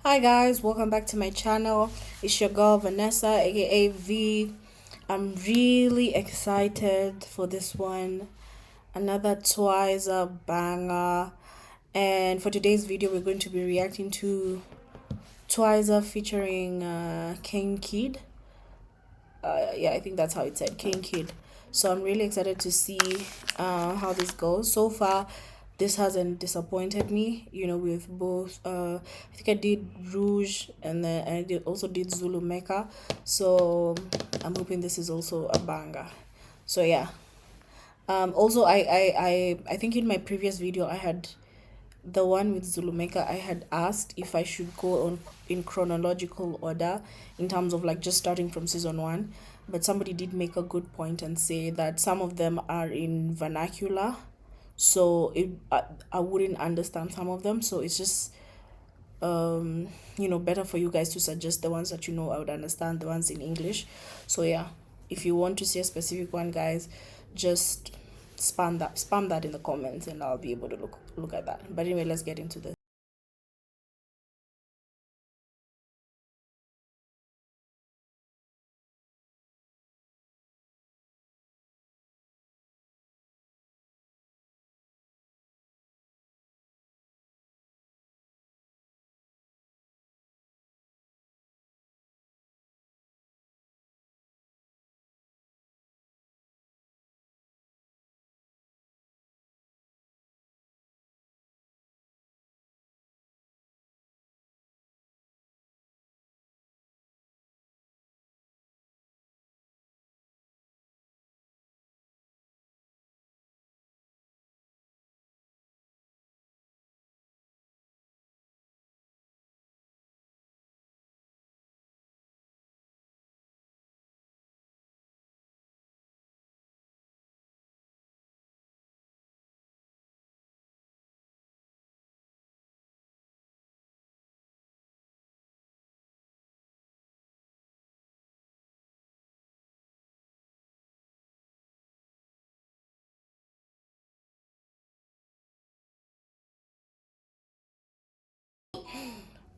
Hi guys, welcome back to my channel. It's your girl Vanessa, aka V. I'm really excited for this one. Another Tswyza banger. And for today's video, we're going to be reacting to Tswyza featuring Kane Keid. Yeah, I think that's how it said, Kane Keid. So I'm really excited to see how this goes. So far, this hasn't disappointed me. With both. I think I did Rouge and then also did Zulu Mecca. So I'm hoping this is also a banger. So yeah. Also, I think in my previous video I had the one with Zulumeka, I had asked if I should go on in chronological order in terms of like just starting from season one. But somebody did make a good point and say that some of them are in vernacular, so I wouldn't understand some of them. So it's just better for you guys to suggest the ones that I would understand, the ones in English. So yeah, if you want to see a specific one, guys, just spam that in the comments and I'll be able to look at that. But anyway, let's get into this.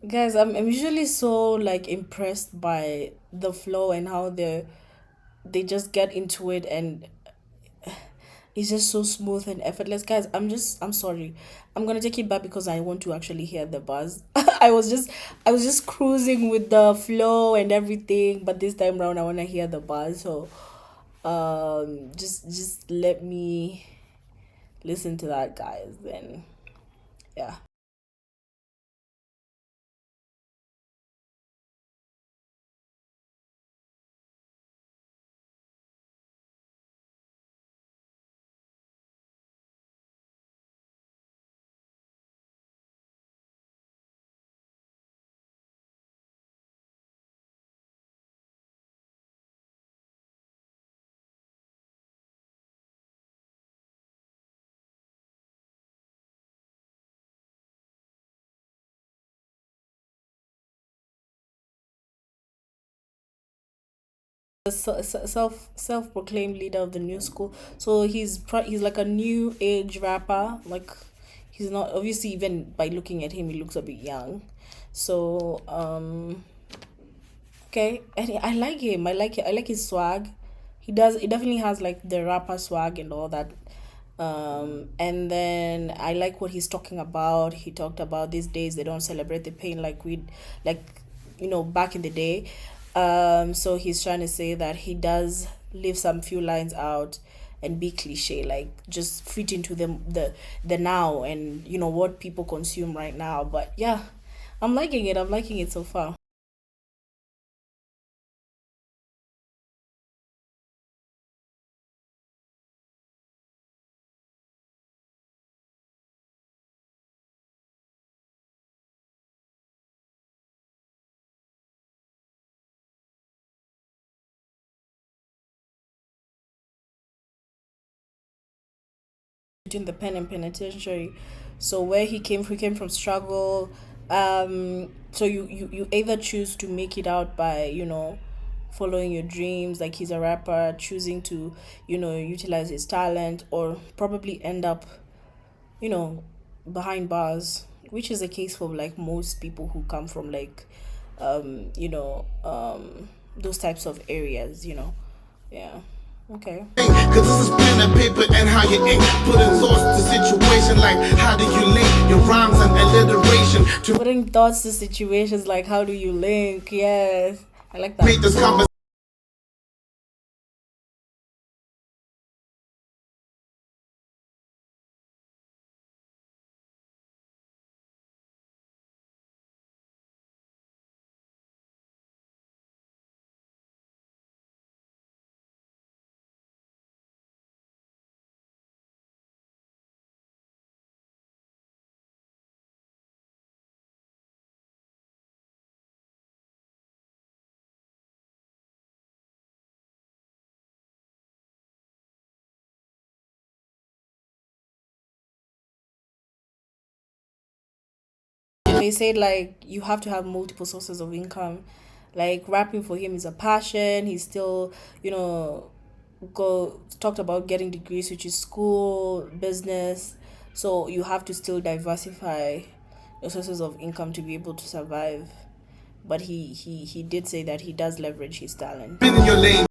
Guys, I'm usually so like impressed by the flow and how they just get into it, and it's just so smooth and effortless. Guys, I'm sorry. I'm gonna take it back because I want to actually hear the buzz. I was just cruising with the flow and everything, but this time round I wanna hear the buzz. So just let me listen to that, guys. Then yeah. Self-proclaimed leader of the new school. So he's like a new age rapper. Like he's not, obviously, even by looking at him he looks a bit young. So okay, and I like him. I like it. I like his swag. He definitely has like the rapper swag and all that. And then I like what he's talking about. He talked about these days they don't celebrate the pain like we like back in the day. So he's trying to say that he does leave some few lines out and be cliche, like just fit into the now and what people consume right now. But yeah, I'm liking it. I'm liking it so far. Between the pen and penitentiary. So where he came from struggle. So you either choose to make it out by following your dreams, like he's a rapper choosing to utilize his talent, or probably end up you know behind bars, which is the case for like most people who come from like those types of areas, yeah. Okay. Cause this is pen and paper and how you ink. Putting thoughts to situation like how do you link your rhymes and alliteration to Putting thoughts to situations like how do you link. Yes, I like that. make this conversation. They said like you have to have multiple sources of income. Like rapping for him is a passion. He's still, go talked about getting degrees, which is school, business. So you have to still diversify your sources of income to be able to survive. But he did say that he does leverage his talent. In your lane.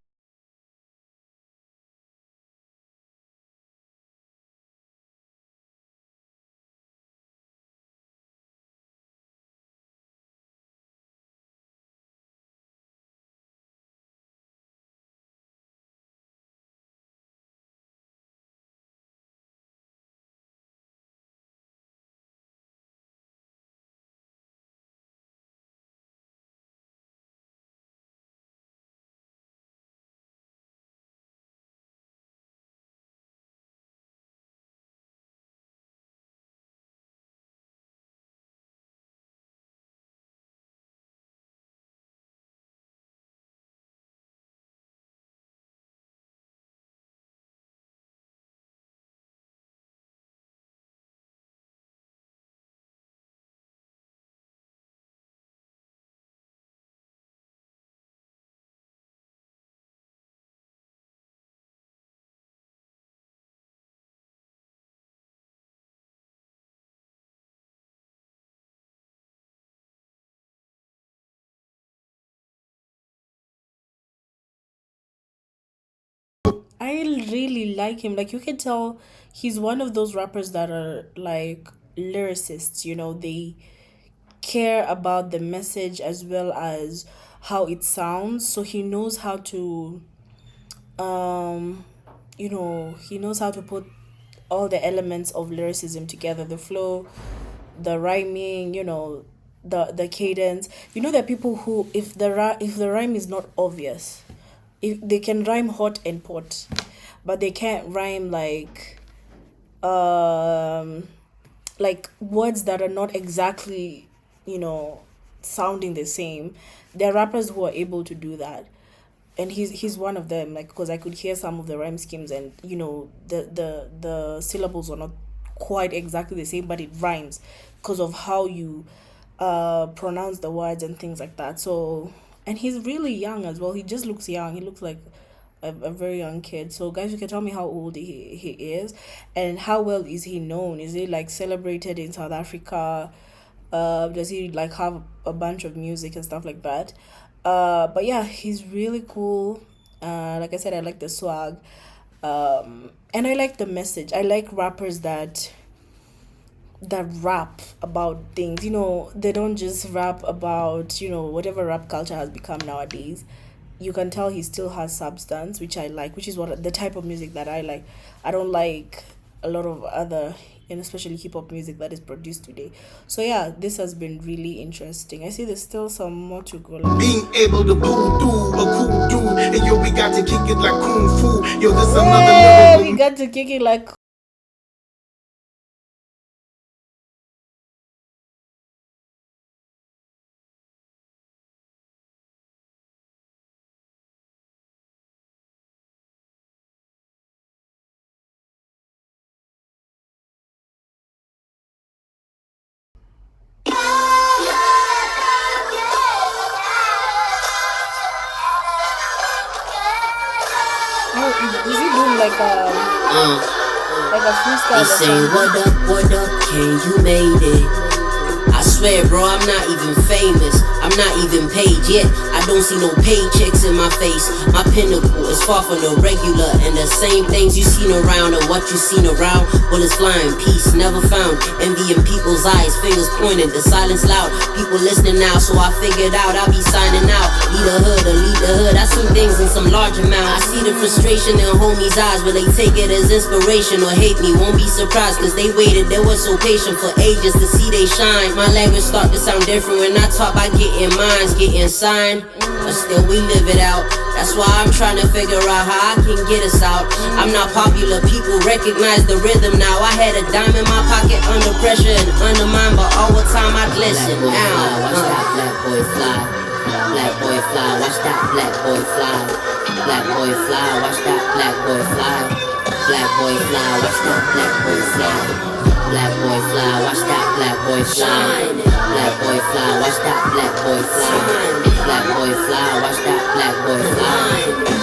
I really like him. Like you can tell he's one of those rappers that are like lyricists, they care about the message as well as how it sounds. So he knows how to um he knows how to put all the elements of lyricism together, the flow, the rhyming, the cadence. There are people who if the rhyme is not obvious, if they can rhyme hot and pot, but they can't rhyme um like words that are not exactly, you know, sounding the same. There are rappers who are able to do that. And he's one of them, like, because I could hear some of the rhyme schemes, and the syllables are not quite exactly the same, but it rhymes because of how you pronounce the words and things like that. So, and he's really young as well. He just looks young. He looks like a very young kid. So guys, you can tell me how old he is, and how well is he known? Is he like celebrated in South Africa? Does he like have a bunch of music and stuff like that? But yeah, he's really cool. Like I said, I like the swag. And I like the message. I like rappers that rap about things. They don't just rap about, whatever rap culture has become nowadays. You can tell he still has substance, which I like, which is what the type of music that I like. I don't like a lot of other, and especially hip hop music that is produced today. So yeah, this has been really interesting. I see there's still some more to go. Being able to pull through a cool dude. And yo, we got to kick it like kung fu. Yo, this another Yeah, lyrical. we got to kick it like. Oh, is he doing like a They freestyle or say, something? what up, Kane, you made it. swear, bro, I'm not even famous. I'm not even paid yet. I don't see no paychecks in my face. My pinnacle is far from the regular, and the same things you seen around are what you seen around. Bullets flying, peace never found. Envy in people's eyes, fingers pointed, the silence loud. People listening now, so I figured out I'll be signing out. Lead the hood. I seen things in some large amount. I see the frustration in homies' eyes, but they take it as inspiration or hate me. Won't be surprised, cause they waited, they were so patient for ages to see they shine. My language start to sound different when I talk by getting minds, getting signed. But still we live it out. That's why I'm trying to figure out how I can get us out. I'm not popular, people recognize the rhythm now. I had a dime in my pocket under pressure and undermined, but all the time I glisten. Watch that black boy fly. Black boy fly, watch that black boy fly. Black boy fly, watch that black boy fly. Black boy fly, watch that black boy fly. Black boy fly, watch that black boy fly. Black boy fly, watch that black boy fly. Black boy fly, watch that black boy fly.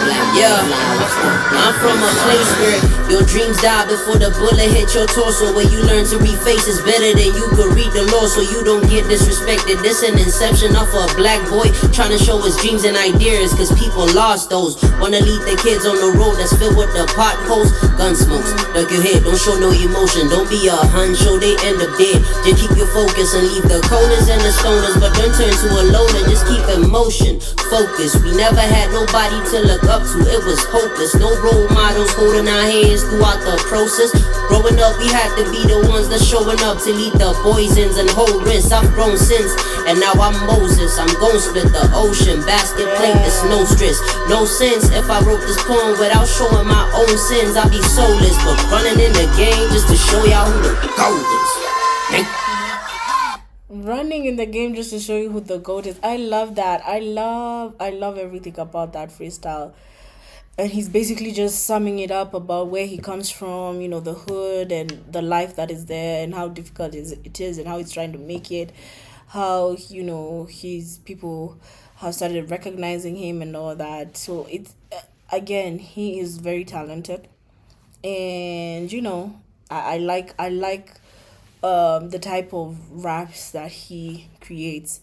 Black boy fly, watch that. I'm from a place where your dreams die before the bullet hit your torso. Where you learn to read faces better than you could read the law, so you don't get disrespected. This an inception of a black boy trying to show his dreams and ideas, cause people lost those. Wanna lead the kids on the road that's filled with the potholes. Gun smokes, duck your head, don't show no emotion. Don't be a huncho, they end up dead. Just keep your focus and leave the coders and the stoners, but don't turn to a loner. Just keep emotion focused. We never had nobody to look up to, it was hopeless. No role models holding our hands throughout the process. Growing up, we had to be the ones that's showing up to lead the poisons and hold risks. I've grown since, and now I'm Moses. I'm gon' split the ocean, basket plate, it's no stress. No sense if I wrote this poem without showing my own sins. I'd be soulless, but running in the game just to show y'all who the GOAT is. Running in the game just to show you who the GOAT is. I love that. I love everything about that freestyle. And he's basically just summing it up about where he comes from, you know, the hood and the life that is there and how difficult it is and how he's trying to make it. How, you know, people have started recognizing him and all that. So it's, again, he is very talented. And, you know, I like the type of raps that he creates.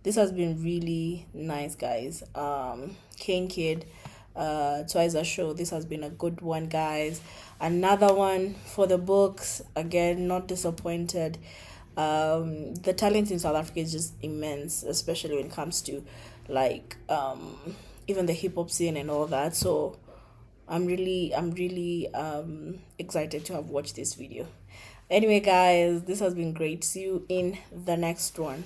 This has been really nice, guys. Kane Keid, Tswyza Show. This has been a good one, guys. Another one for the books. Again, not disappointed. The talent in South Africa is just immense, especially when it comes to like even the hip hop scene and all that. So I'm really excited to have watched this video. Anyway, guys, this has been great. See you in the next one.